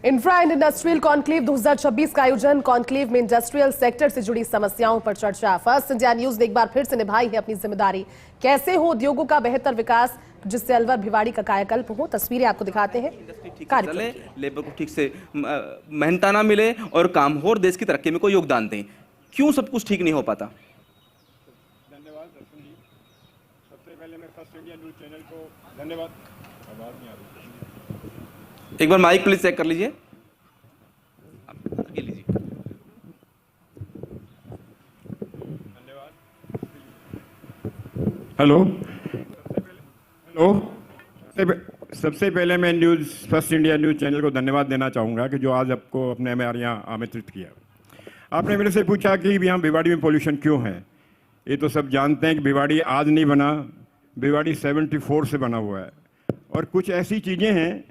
Infra and industrial conclave 2026 का आयोजन। Conclave में इंडस्ट्रियल सेक्टर से जुड़ी समस्याओं पर चर्चा। फर्स्ट इंडिया न्यूज ने एक बार फिर से निभाई है अपनी जिम्मेदारी। कैसे हो उद्योगों का बेहतर विकास, जिससे अलवर भिवाड़ी का कायाकल्प हो। तस्वीरें आपको दिखाते हैं। चले, लेबर को ठीक से मेहनताना मिले और काम हो और देश की तरक्की में कोई योगदान दें। क्यों सब कुछ ठीक नहीं हो पाता? धन्यवाद दर्शन जी। सबसे पहले मैं फर्स्ट इंडिया न्यूज चैनल को धन्यवाद। आवाज नहीं आ रही, एक बार माइक प्लीज चेक कर लीजिए। धन्यवाद। हेलो हेलो, सबसे पहले मैं फर्स्ट इंडिया न्यूज चैनल को धन्यवाद देना चाहूँगा कि जो आज आपको अपने हमारे यहाँ आमंत्रित किया। आपने मेरे से पूछा कि यहाँ भिवाड़ी में पोल्यूशन क्यों है। ये तो सब जानते हैं कि भिवाड़ी आज नहीं बना, भिवाड़ी 74 से बना हुआ है, और कुछ ऐसी चीज़ें हैं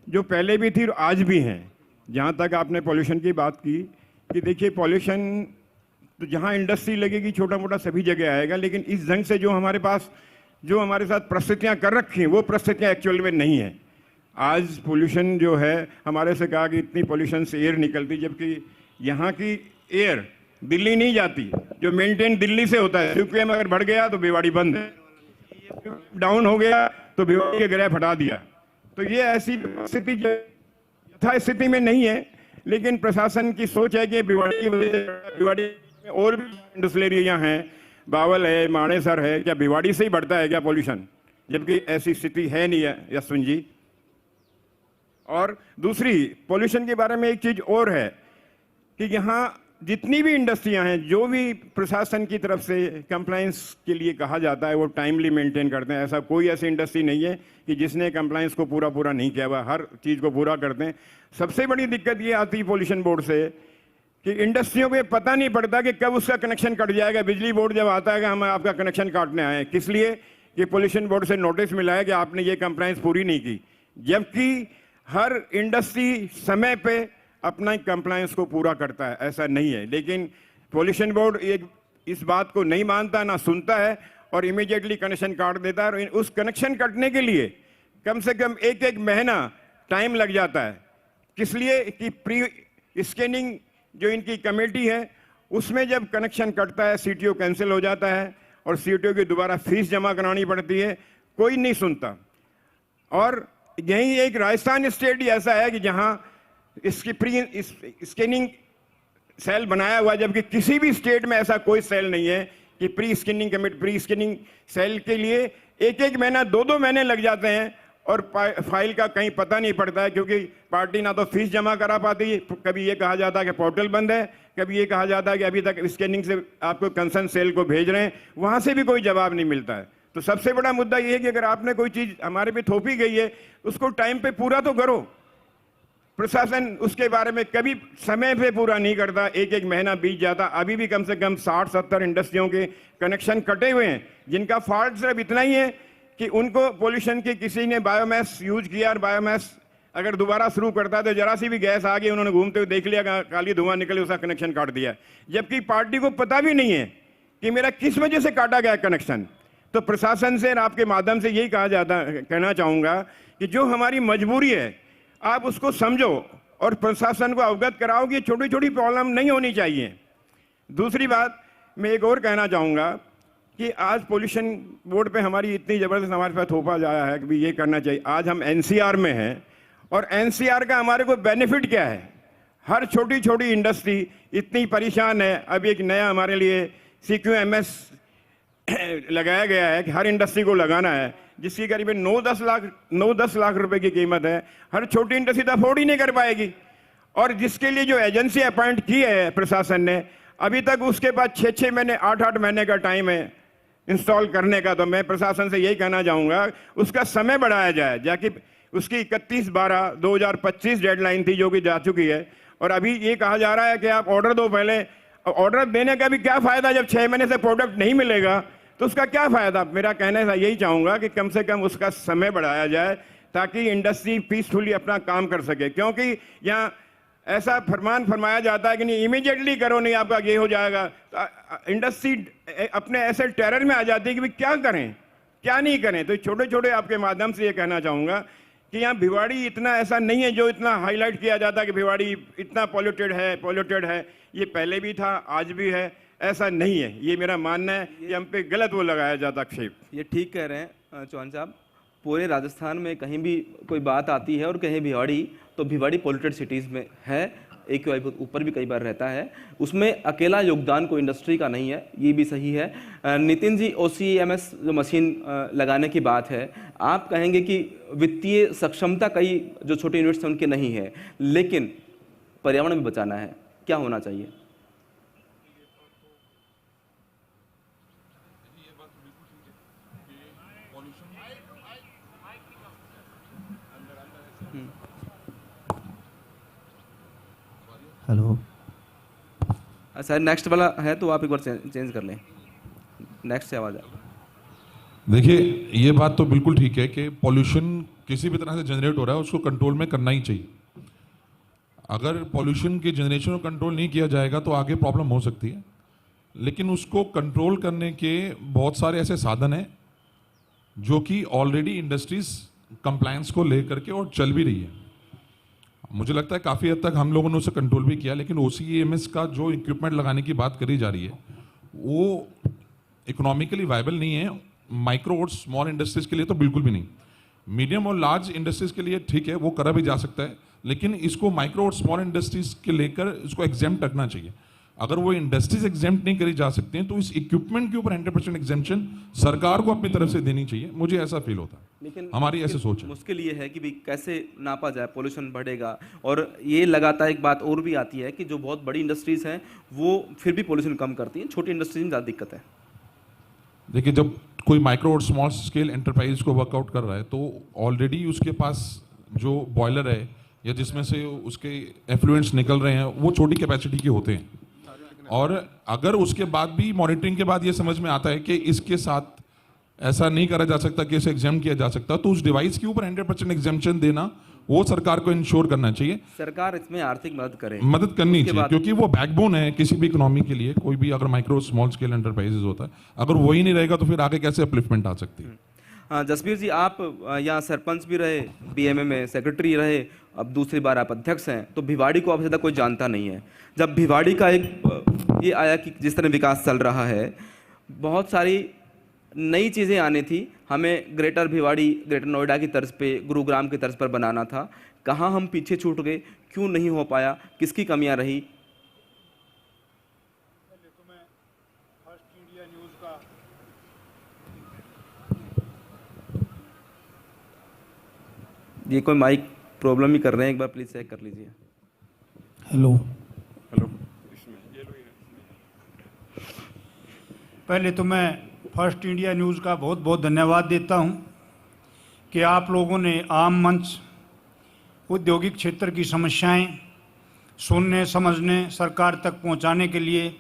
जो पहले भी थी और आज भी हैं। जहाँ तक आपने पोल्यूशन की बात की कि देखिए, पोल्यूशन तो जहाँ इंडस्ट्री लगेगी छोटा मोटा सभी जगह आएगा, लेकिन इस ढंग से जो हमारे पास जो हमारे साथ परिस्थितियाँ कर रखी हैं वो परिस्थितियाँ एक्चुअल में नहीं है। आज पोल्यूशन जो है, हमारे से कहा कि इतनी पोल्यूशन से एयर निकलती, जबकि यहाँ की एयर दिल्ली नहीं जाती। जो मेंटेन दिल्ली से होता है, सीपीएम अगर बढ़ गया तो भिवाड़ी बंद है, डाउन हो गया तो भिवाड़ी के ग्रह हटा दिया। तो ये ऐसी स्थिति यथा स्थिति में नहीं है, लेकिन प्रशासन की सोच है कि भिवाड़ी की वजह से भिवाड़ी में और भी इंडस्ट्रियल एरिया हैं, बावल है, मानेसर है, क्या भिवाड़ी से ही बढ़ता है क्या पोल्यूशन? जबकि ऐसी स्थिति है नहीं है यशवंत जी। और दूसरी पोल्यूशन के बारे में एक चीज और है कि यहाँ जितनी भी इंडस्ट्रियां हैं, जो भी प्रशासन की तरफ से कंप्लायंस के लिए कहा जाता है वो टाइमली मेंटेन करते हैं। ऐसा कोई ऐसी इंडस्ट्री नहीं है कि जिसने कंप्लायंस को पूरा नहीं किया हुआ, हर चीज़ को पूरा करते हैं। सबसे बड़ी दिक्कत ये आती है पोल्यूशन बोर्ड से कि इंडस्ट्रियों को पता नहीं पड़ता कि कब उसका कनेक्शन कट जाएगा। बिजली बोर्ड जब आता है कि हम आपका कनेक्शन काटने आए, किस लिए कि पोल्यूशन बोर्ड से नोटिस मिला है कि आपने ये कंप्लायंस पूरी नहीं की, जबकि हर इंडस्ट्री समय पे अपना कंप्लायंस को पूरा करता है। ऐसा नहीं है, लेकिन पोल्यूशन बोर्ड एक इस बात को नहीं मानता, ना सुनता है, और इमीडिएटली कनेक्शन काट देता है। और उस कनेक्शन कटने के लिए कम से कम एक महीना टाइम लग जाता है। किस लिए कि प्री स्कैनिंग जो इनकी कमेटी है, उसमें जब कनेक्शन कटता है सीटीओ कैंसिल हो जाता है और सीटीओ की दोबारा फीस जमा करानी पड़ती है, कोई नहीं सुनता। और यही एक राजस्थान स्टेट ही ऐसा है कि जहां इसकी प्री स्कैनिंग सेल बनाया हुआ, जबकि किसी भी स्टेट में ऐसा कोई सेल नहीं है कि प्री स्कैनिंग सेल के लिए एक महीना 2 महीने लग जाते हैं और फाइल का कहीं पता नहीं पड़ता है, क्योंकि पार्टी ना तो फीस जमा करा पाती। कभी ये कहा जाता है कि पोर्टल बंद है, कभी ये कहा जाता है कि अभी तक स्कैनिंग से आपको कंसर्न सेल को भेज रहे हैं, वहां से भी कोई जवाब नहीं मिलता है। तो सबसे बड़ा मुद्दा ये है कि अगर आपने कोई चीज हमारे पे थोपी गई है, उसको टाइम पे पूरा तो करो। प्रशासन उसके बारे में कभी समय पे पूरा नहीं करता, एक महीना बीत जाता। अभी भी कम से कम 60-70 इंडस्ट्रियों के कनेक्शन कटे हुए हैं, जिनका फॉल्ट सिर्फ इतना ही है कि उनको पोल्यूशन के किसी ने बायोमास यूज किया, और बायोमास अगर दोबारा शुरू करता है तो जरा सी भी गैस आ गई, उन्होंने घूमते हुए देख लिया, काली धुआं निकले, उसका कनेक्शन काट दिया। जबकि पार्टी को पता भी नहीं है कि मेरा किस वजह से काटा गया कनेक्शन। तो प्रशासन से और आपके माध्यम से यही कहना चाहूंगा कि जो हमारी मजबूरी है आप उसको समझो और प्रशासन को अवगत कराओ कि छोटी छोटी प्रॉब्लम नहीं होनी चाहिए। दूसरी बात मैं एक और कहना चाहूँगा कि आज पोल्यूशन बोर्ड पे हमारी इतनी ज़बरदस्त हमारे पास थोपा जाया है कि भी ये करना चाहिए। आज हम एनसीआर में हैं, और एनसीआर का हमारे को बेनिफिट क्या है? हर छोटी छोटी इंडस्ट्री इतनी परेशान है। अब एक नया हमारे लिए CQMS लगाया गया है कि हर इंडस्ट्री को लगाना है, जिसकी करीबन 9-10 लाख रुपए की कीमत है। हर छोटी इंडस्ट्री तो अफोर्ड ही नहीं कर पाएगी, और जिसके लिए जो एजेंसी अपॉइंट की है प्रशासन ने, अभी तक उसके पास 6-6 महीने 8-8 महीने का टाइम है इंस्टॉल करने का। तो मैं प्रशासन से यही कहना चाहूँगा उसका समय बढ़ाया जाए, जाकि उसकी 31/12/2025 डेडलाइन थी जो कि जा चुकी है, और अभी ये कहा जा रहा है कि आप ऑर्डर दो। पहले ऑर्डर देने का भी क्या फ़ायदा जब 6 महीने से प्रोडक्ट नहीं मिलेगा, तो उसका क्या फ़ायदा? मेरा कहने से यही चाहूँगा कि कम से कम उसका समय बढ़ाया जाए, ताकि इंडस्ट्री पीसफुली अपना काम कर सके। क्योंकि यहाँ ऐसा फरमाया जाता है कि नहीं इमीडिएटली करो, नहीं आपका ये हो जाएगा। तो इंडस्ट्री अपने ऐसे टेरर में आ जाती है कि भाई क्या करें क्या नहीं करें। तो छोटे छोटे आपके माध्यम से ये कहना चाहूँगा कि यहाँ भिवाड़ी इतना ऐसा नहीं है जो इतना हाईलाइट किया जाता कि भिवाड़ी इतना पॉल्यूटेड है। ये पहले भी था, आज भी है, ऐसा नहीं है। ये मेरा मानना है कि हम पे गलत वो लगाया जाता क्षेप। ये ठीक कह रहे हैं चौहान साहब, पूरे राजस्थान में कहीं भी कोई बात आती है और कहीं भिवाड़ी, तो भिवाड़ी पॉल्यूटेड सिटीज़ में है, AQI ऊपर भी कई बार रहता है। उसमें अकेला योगदान कोई इंडस्ट्री का नहीं है, ये भी सही है। नितिन जी, OCMS जो मशीन लगाने की बात है, आप कहेंगे कि वित्तीय सक्षमता कई जो छोटे यूनिट्स हैं उनके नहीं है, लेकिन पर्यावरण भी बचाना है, क्या होना चाहिए? हेलो सर नेक्स्ट वाला है तो आप एक बार चेंज कर लें, नेक्स्ट से आवाज़ आ। देखिए, ये बात तो बिल्कुल ठीक है कि पॉल्यूशन किसी भी तरह से जनरेट हो रहा है, उसको कंट्रोल में करना ही चाहिए। अगर पॉल्यूशन के जनरेशन को कंट्रोल नहीं किया जाएगा तो आगे प्रॉब्लम हो सकती है, लेकिन उसको कंट्रोल करने के बहुत सारे ऐसे साधन हैं जो कि ऑलरेडी इंडस्ट्रीज कंप्लायंस को लेकर के और चल भी रही है। मुझे लगता है काफ़ी हद तक हम लोगों ने उसे कंट्रोल भी किया, लेकिन OCMS का जो इक्विपमेंट लगाने की बात करी जा रही है वो इकोनॉमिकली वायबल नहीं है। माइक्रो और स्मॉल इंडस्ट्रीज के लिए तो बिल्कुल भी नहीं। मीडियम और लार्ज इंडस्ट्रीज के लिए ठीक है, वो करा भी जा सकता है, लेकिन इसको माइक्रो और स्मॉल इंडस्ट्रीज के लेकर इसको एग्जेम्प्ट रखना चाहिए। अगर वो इंडस्ट्रीज एग्जेम्प्ट नहीं करी जा सकती हैं तो इस इक्विपमेंट के ऊपर 100% एग्जेम्पशन सरकार को अपनी तरफ से देनी चाहिए। मुझे ऐसा फील होता है, लेकिन हमारी ऐसे सोच है। मुश्किल ये है कि भी कैसे नापा जाए, पोल्यूशन बढ़ेगा। और ये लगातार एक बात और भी आती है कि जो बहुत बड़ी इंडस्ट्रीज हैं वो फिर भी पोल्यूशन कम करती हैं, छोटी इंडस्ट्रीज में ज़्यादा दिक्कत है। देखिए, जब कोई माइक्रो और स्मॉल स्केल एंटरप्राइज को वर्कआउट कर रहा है तो ऑलरेडी उसके पास जो बॉयलर है या जिसमें से उसके एफ्लुएंट्स निकल रहे हैं वो छोटी कैपेसिटी के होते हैं। और अगर उसके बाद भी मॉनिटरिंग के बाद ये समझ में आता है कि इसके साथ ऐसा नहीं करा जा सकता कि इसे एग्जाम किया जा सकता, तो उस डिवाइस के ऊपर 100% एग्जाम्पशन देना वो सरकार को इंश्योर करना चाहिए। सरकार इसमें आर्थिक मदद करे, मदद करनी चाहिए, क्योंकि वो बैकबोन है किसी भी इकोनॉमी के लिए। कोई भी अगर माइक्रो स्मॉल स्केल एंटरप्राइजेज होता है, अगर वही नहीं रहेगा तो फिर आगे कैसे अपलिफ्टमेंट आ सकती है। जसबीर जी, आप यहाँ सरपंच भी रहे, BMA में सेक्रेटरी रहे, अब दूसरी बार आप अध्यक्ष हैं, तो भिवाड़ी को आपसे ज़्यादा कोई जानता नहीं है। जब भिवाड़ी का एक ये आया कि जिस तरह विकास चल रहा है, बहुत सारी नई चीज़ें आनी थी, हमें ग्रेटर भिवाड़ी, ग्रेटर नोएडा की तर्ज पे, गुरुग्राम की तर्ज पर बनाना था। कहाँ हम पीछे छूट गए, क्यों नहीं हो पाया, किसकी कमियां रही? पहले तो मैं फर्स्ट इंडिया न्यूज़ का ये कोई माइक प्रॉब्लम ही कर रहे हैं, एक बार प्लीज़ चेक कर लीजिए। हेलो पहले तो मैं फर्स्ट इंडिया न्यूज़ का बहुत बहुत धन्यवाद देता हूं कि आप लोगों ने आम मंच औद्योगिक क्षेत्र की समस्याएं सुनने, समझने, सरकार तक पहुंचाने के लिए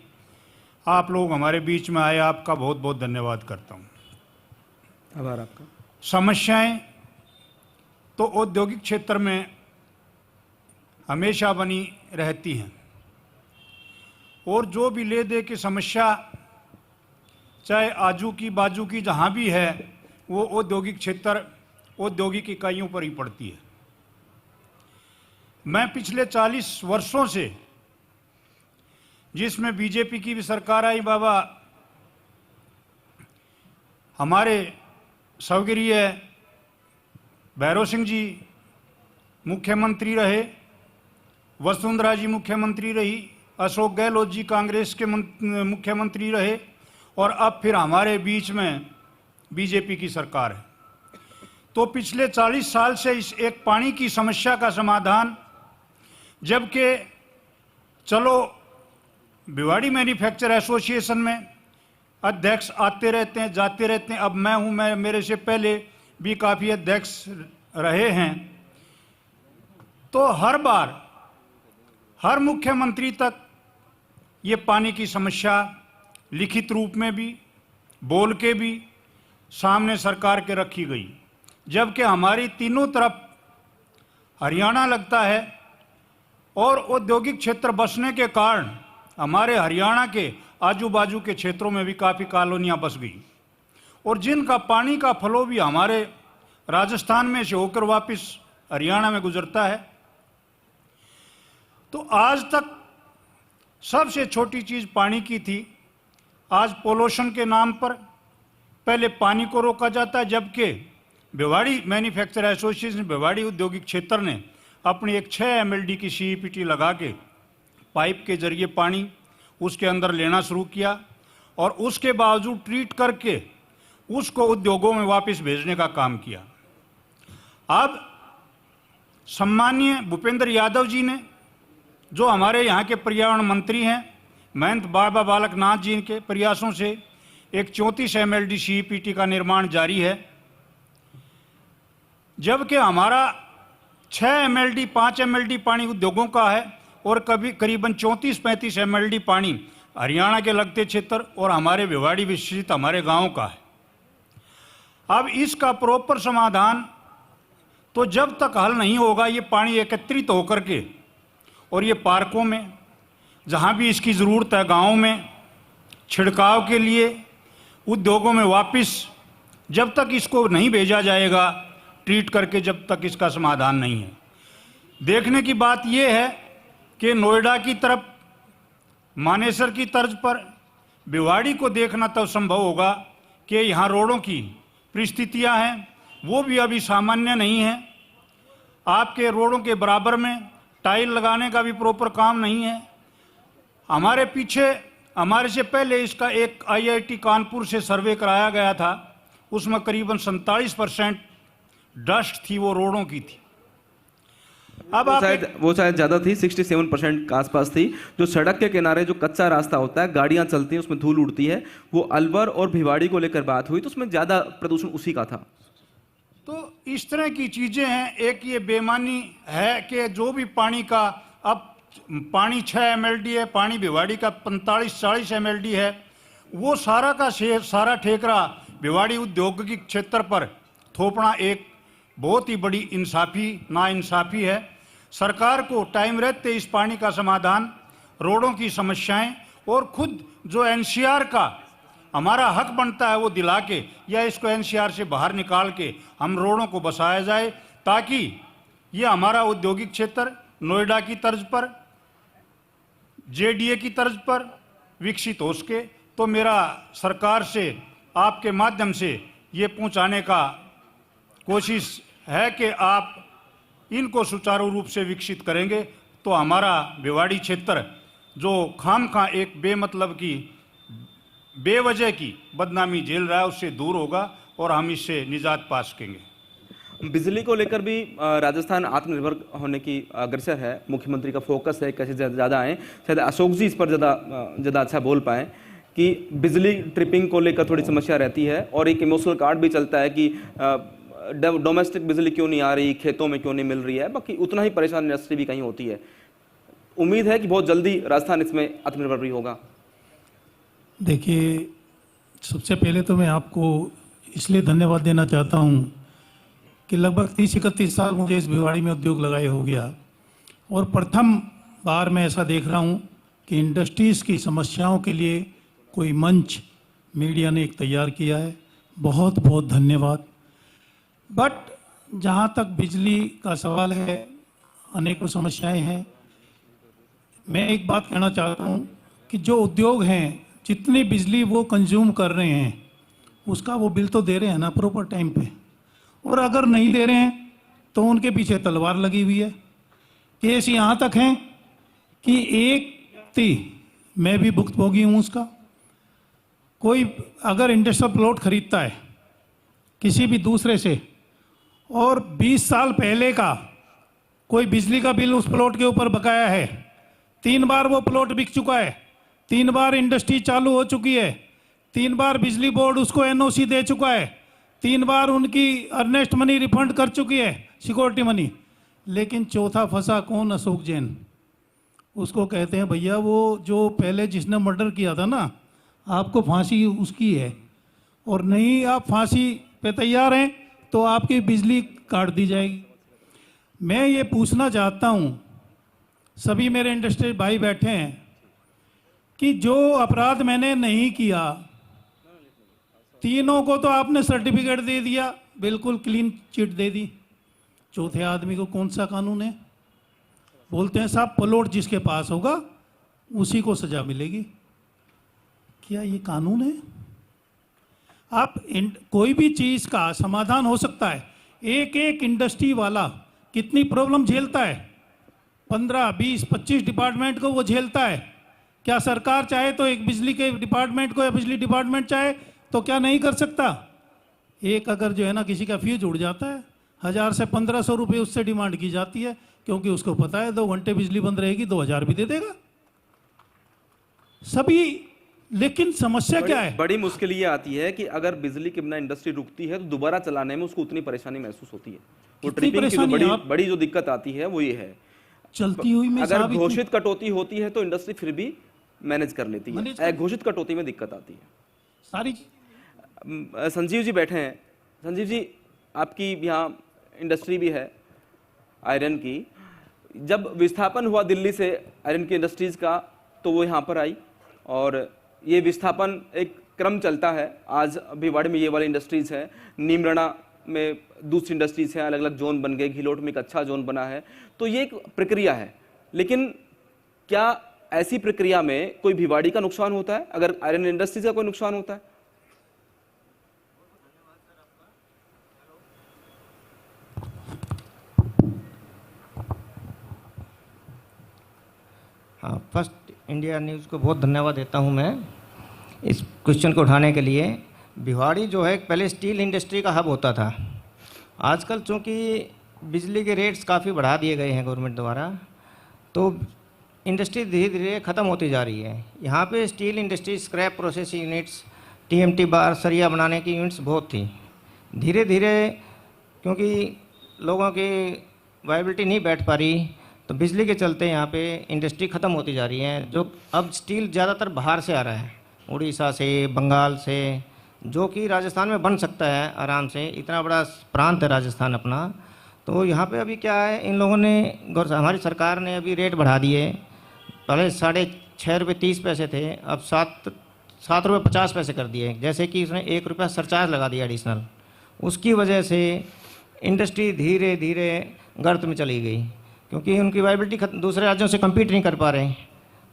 आप लोग हमारे बीच में आए। आपका बहुत बहुत धन्यवाद करता हूं। आभार आपका। समस्याएं तो औद्योगिक क्षेत्र में हमेशा बनी रहती हैं, और जो भी ले दे की समस्या चाहे आजू की बाजू की जहाँ भी है, वो औद्योगिक क्षेत्र, औद्योगिक इकाइयों पर ही पड़ती है। मैं पिछले 40 वर्षों से, जिसमें बीजेपी की भी सरकार आई, बाबा हमारे स्वर्गीय भैरव सिंह जी मुख्यमंत्री रहे, वसुंधरा जी मुख्यमंत्री रही, अशोक गहलोत जी कांग्रेस के मुख्यमंत्री रहे, और अब फिर हमारे बीच में बीजेपी की सरकार है। तो पिछले 40 साल से इस एक पानी की समस्या का समाधान, जबकि चलो भिवाड़ी मैन्युफैक्चर एसोसिएशन में अध्यक्ष आते रहते हैं, जाते रहते हैं, अब मैं हूं, मेरे से पहले भी काफ़ी अध्यक्ष रहे हैं, तो हर बार हर मुख्यमंत्री तक ये पानी की समस्या लिखित रूप में भी, बोल के भी सामने सरकार के रखी गई। जबकि हमारी तीनों तरफ हरियाणा लगता है और औद्योगिक क्षेत्र बसने के कारण हमारे हरियाणा के आजू बाजू के क्षेत्रों में भी काफ़ी कॉलोनियाँ बस गई, और जिनका पानी का फ्लो भी हमारे राजस्थान में से होकर वापस हरियाणा में गुजरता है। तो आज तक सबसे छोटी चीज पानी की थी, आज पोल्यूशन के नाम पर पहले पानी को रोका जाता है, जबकि भिवाड़ी मैन्युफैक्चर एसोसिएशन भिवाड़ी औद्योगिक क्षेत्र ने अपनी एक 6 MLD की CEPT लगा के पाइप के जरिए पानी उसके अंदर लेना शुरू किया और उसके बावजूद ट्रीट करके उसको उद्योगों में वापस भेजने का काम किया। अब सम्माननीय भूपेंद्र यादव जी ने, जो हमारे यहाँ के पर्यावरण मंत्री हैं, महंत बाबा बालक नाथ जी के प्रयासों से एक 34 MLD CEPT का निर्माण जारी है, जबकि हमारा 6 MLD 5 MLD पानी उद्योगों का है और कभी करीबन 34-35 MLD पानी हरियाणा के लगते क्षेत्र और हमारे भिवाड़ी विस्तृत हमारे गांव का है। अब इसका प्रॉपर समाधान तो जब तक हल नहीं होगा, ये पानी एकत्रित होकर के और ये पार्कों में जहाँ भी इसकी ज़रूरत है, गाँव में छिड़काव के लिए, उद्योगों में वापस, जब तक इसको नहीं भेजा जाएगा ट्रीट करके, जब तक इसका समाधान नहीं है। देखने की बात यह है कि नोएडा की तरफ मानेसर की तर्ज पर भिवाड़ी को देखना तब संभव होगा कि यहाँ रोडों की परिस्थितियाँ हैं वो भी अभी सामान्य नहीं है। आपके रोडों के बराबर में टाइल लगाने का भी प्रॉपर काम नहीं है। हमारे पीछे, हमारे से पहले इसका एक IIT कानपुर से सर्वे कराया गया था, उसमें करीबन 47% डस्ट थी, वो रोडों की थी। अब वो शायद ज़्यादा थी, 67% के आसपास थी। जो सड़क के किनारे जो कच्चा रास्ता होता है, गाड़ियाँ चलती हैं, उसमें धूल उड़ती है, वो अलवर और भिवाड़ी को लेकर बात हुई तो उसमें ज़्यादा प्रदूषण उसी का था। तो इस तरह की चीज़ें हैं। एक ये बेईमानी है कि जो भी पानी का, अब पानी 6 MLD है, पानी भिवाड़ी का 45-40 MLD है, वो सारा का सारा ठेकरा भिवाड़ी औद्योगिक क्षेत्र पर थोपना एक बहुत ही बड़ी नाइंसाफी है। सरकार को टाइम रहते इस पानी का समाधान, रोडों की समस्याएं और खुद जो NCR का हमारा हक बनता है वो दिला के, या इसको NCR से बाहर निकाल के हम रोडों को बसाया जाए, ताकि ये हमारा औद्योगिक क्षेत्र नोएडा की तर्ज पर, JDA की तर्ज पर विकसित हो सके। तो मेरा सरकार से आपके माध्यम से ये पहुंचाने का कोशिश है कि आप इनको सुचारू रूप से विकसित करेंगे तो हमारा भिवाड़ी क्षेत्र जो खामखा एक बेमतलब की, बेवजह की बदनामी झेल रहा है, उससे दूर होगा और हम इससे निजात पा सकेंगे। बिजली को लेकर भी राजस्थान आत्मनिर्भर होने की अग्रसर है, मुख्यमंत्री का फोकस है, कैसे ज़्यादा आए। शायद अशोक जी इस पर ज़्यादा अच्छा बोल पाएँ कि बिजली ट्रिपिंग को लेकर थोड़ी समस्या रहती है और एक इमोशनल कार्ड भी चलता है कि डोमेस्टिक बिजली क्यों नहीं आ रही, खेतों में क्यों नहीं मिल रही है। बाकी उतना ही परेशान इंडस्ट्री भी कहीं होती है। उम्मीद है कि बहुत जल्दी राजस्थान इसमें आत्मनिर्भर भी होगा। देखिए, सबसे पहले तो मैं आपको इसलिए धन्यवाद देना चाहता हूं कि लगभग 30-31 साल मुझे इस भिवाड़ी में उद्योग लगाए हो गया और प्रथम बार मैं ऐसा देख रहा हूं कि इंडस्ट्रीज़ की समस्याओं के लिए कोई मंच मीडिया ने एक तैयार किया है। बहुत बहुत धन्यवाद। बट जहाँ तक बिजली का सवाल है, अनेकों समस्याएं हैं। मैं एक बात कहना चाहता हूँ कि जो उद्योग हैं, जितनी बिजली वो कंज्यूम कर रहे हैं उसका वो बिल तो दे रहे हैं ना प्रॉपर टाइम पे, और अगर नहीं दे रहे हैं तो उनके पीछे तलवार लगी हुई है। केस यहाँ तक हैं कि एक व्यक्ति, मैं भी भुक्तभोगी हूँ उसका, कोई अगर इंडस्ट्रियल प्लॉट खरीदता है किसी भी दूसरे से और 20 साल पहले का कोई बिजली का बिल उस प्लॉट के ऊपर बकाया है, 3 बार वो प्लॉट बिक चुका है, 3 बार इंडस्ट्री चालू हो चुकी है, 3 बार बिजली बोर्ड उसको NOC दे चुका है, 3 बार उनकी अर्नेस्ट मनी रिफंड कर चुकी है, सिक्योरिटी मनी, लेकिन चौथा फंसा कौन? अशोक जैन। उसको कहते हैं भैया वो जो पहले जिसने मर्डर किया था ना, आपको फांसी उसकी है, और नहीं आप फांसी पे तैयार हैं तो आपकी बिजली काट दी जाएगी। मैं ये पूछना चाहता हूँ, सभी मेरे इंडस्ट्री भाई बैठे हैं, कि जो अपराध मैंने नहीं किया, तीनों को तो आपने सर्टिफिकेट दे दिया, बिल्कुल क्लीन चिट दे दी। चौथे आदमी को कौन सा कानून है? बोलते हैं साहब प्लॉट जिसके पास होगा उसी को सजा मिलेगी। क्या ये कानून है? आप कोई भी चीज का समाधान हो सकता है। एक एक इंडस्ट्री वाला कितनी प्रॉब्लम झेलता है, 15, 20, 25 डिपार्टमेंट को वो झेलता है। क्या सरकार चाहे तो एक बिजली के डिपार्टमेंट को या बिजली डिपार्टमेंट चाहे तो क्या नहीं कर सकता? एक अगर जो है ना किसी का फ्यूज उड़ जाता है, 1000 से 1500 रुपये उससे डिमांड की जाती है, क्योंकि उसको पता है 2 घंटे बिजली बंद रहेगी, 2000 भी दे देगा सभी। लेकिन समस्या क्या है? बड़ी मुश्किल ये आती है कि अगर बिजली के बिना इंडस्ट्री रुकती है तो दोबारा चलाने में उसको उतनी परेशानी महसूस होती है। वो कितनी ट्रिपिंग की जो परेशानी बड़ी जो दिक्कत आती है वो ये है। चलती हुई में अगर साहब इतनी- घोषित कटौती होती है तो इंडस्ट्री फिर भी मैनेज कर लेती है, अघोषित कटौती में दिक्कत आती है। सारी संजीव जी बैठे हैं। संजीव जी, आपकी यहाँ इंडस्ट्री भी है आयरन की। जब विस्थापन हुआ दिल्ली से आयरन की इंडस्ट्रीज का तो वो यहाँ पर आई और ये विस्थापन एक क्रम चलता है। आज भिवाड़ी में ये वाली इंडस्ट्रीज है, नीमराणा में दूसरी इंडस्ट्रीज हैं, अलग अलग जोन बन गए, घिलोट में एक अच्छा जोन बना है। तो ये एक प्रक्रिया है, लेकिन क्या ऐसी प्रक्रिया में कोई भिवाड़ी का नुकसान होता है? अगर आयरन इंडस्ट्रीज का कोई नुकसान होता है? हाँ, फर्स्ट इंडिया न्यूज़ को बहुत धन्यवाद देता हूँ मैं इस क्वेश्चन को उठाने के लिए। भिवाड़ी जो है पहले स्टील इंडस्ट्री का हब होता था। आजकल चूँकि बिजली के रेट्स काफ़ी बढ़ा दिए गए हैं गवर्नमेंट द्वारा, तो इंडस्ट्री धीरे धीरे ख़त्म होती जा रही है। यहाँ पे steel industry, scrap processing units, TMT बार, सरिया बनाने की यूनिट्स बहुत थी। धीरे धीरे क्योंकि लोगों की वायबिलिटी नहीं बैठ पा रही, तो बिजली के चलते यहाँ पे इंडस्ट्री ख़त्म होती जा रही है। जो अब स्टील ज़्यादातर बाहर से आ रहा है, उड़ीसा से, बंगाल से, जो कि राजस्थान में बन सकता है आराम से, इतना बड़ा प्रांत है राजस्थान अपना। तो यहाँ पे अभी क्या है, इन लोगों ने हमारी सरकार ने अभी रेट बढ़ा दिए। पहले 6.5 रुपये 30 पैसे थे, अब 7 रुपये 50 पैसे कर दिए। जैसे कि उसने 1 रुपया सरचार्ज लगा दिया एडिशनल। उसकी वजह से इंडस्ट्री धीरे धीरे गर्त में चली गई, क्योंकि उनकी वायबिलिटी दूसरे राज्यों से कम्पीट नहीं कर पा रहे।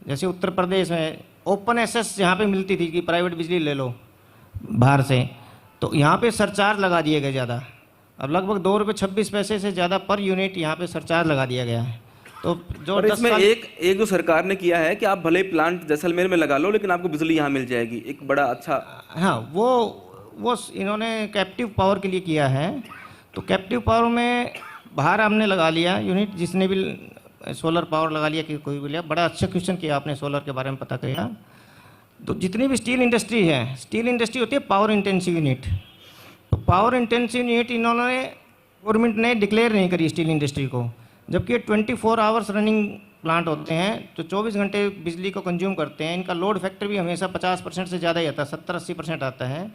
जैसे उत्तर प्रदेश में ओपन एक्सेस यहाँ पे मिलती थी कि प्राइवेट बिजली ले लो बाहर से, तो यहाँ पे सरचार्ज लगा दिए गए ज़्यादा। अब लगभग 2 रुपये 26 पैसे से ज़्यादा पर यूनिट यहाँ पे सरचार्ज लगा दिया गया है। तो जो और इसमें एक जो सरकार ने किया है कि आप भले प्लांट जैसलमेर में लगा लो, लेकिन आपको बिजली यहाँ मिल जाएगी, एक बड़ा अच्छा। हाँ, वो इन्होंने कैप्टिव पावर के लिए किया है। तो कैप्टिव पावर में बाहर हमने लगा लिया यूनिट, जिसने भी सोलर पावर लगा लिया कि कोई भी लिया। बड़ा अच्छा क्वेश्चन किया आपने, सोलर के बारे में पता किया। तो जितनी भी स्टील इंडस्ट्री है, स्टील इंडस्ट्री होती है पावर इंटेंसिव यूनिट। तो पावर इंटेंसिव यूनिट इन्होंने गवर्नमेंट ने डिक्लेयर नहीं करी स्टील इंडस्ट्री को, जबकि ये 24 आवर्स रनिंग प्लांट होते हैं, तो 24 घंटे बिजली को कंज्यूम करते हैं। इनका लोड फैक्टर भी हमेशा 50% से ज़्यादा ही आता है, 70-80% आता है।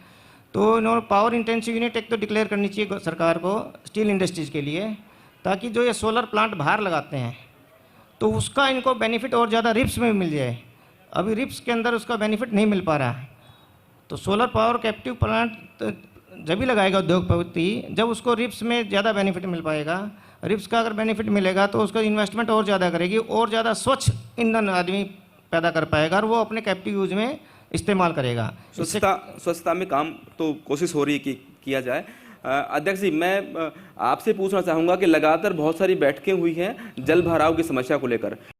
तो इन्होंने पावर इंटेंसिव यूनिट एक तो डिक्लेयर करनी चाहिए सरकार को स्टील इंडस्ट्रीज़ के लिए, ताकि जो ये सोलर प्लांट बाहर लगाते हैं तो उसका इनको बेनिफिट और ज़्यादा रिप्स में मिल जाए। अभी रिप्स के अंदर उसका बेनिफिट नहीं मिल पा रहा है। तो सोलर पावर कैप्टिव प्लांट जब भी लगाएगा उद्योगपति, जब उसको रिप्स में ज़्यादा बेनिफिट मिल पाएगा। रिप्स का अगर बेनिफिट मिलेगा तो उसका इन्वेस्टमेंट और ज़्यादा करेगी, और ज़्यादा स्वच्छ ईंधन आदमी पैदा कर पाएगा और वो अपने कैप्टिव यूज में इस्तेमाल करेगा। स्वच्छता में काम तो कोशिश हो रही है कि किया जाए। अध्यक्ष जी, मैं आपसे पूछना चाहूँगा कि लगातार बहुत सारी बैठकें हुई हैं जल भराव की समस्या को लेकर।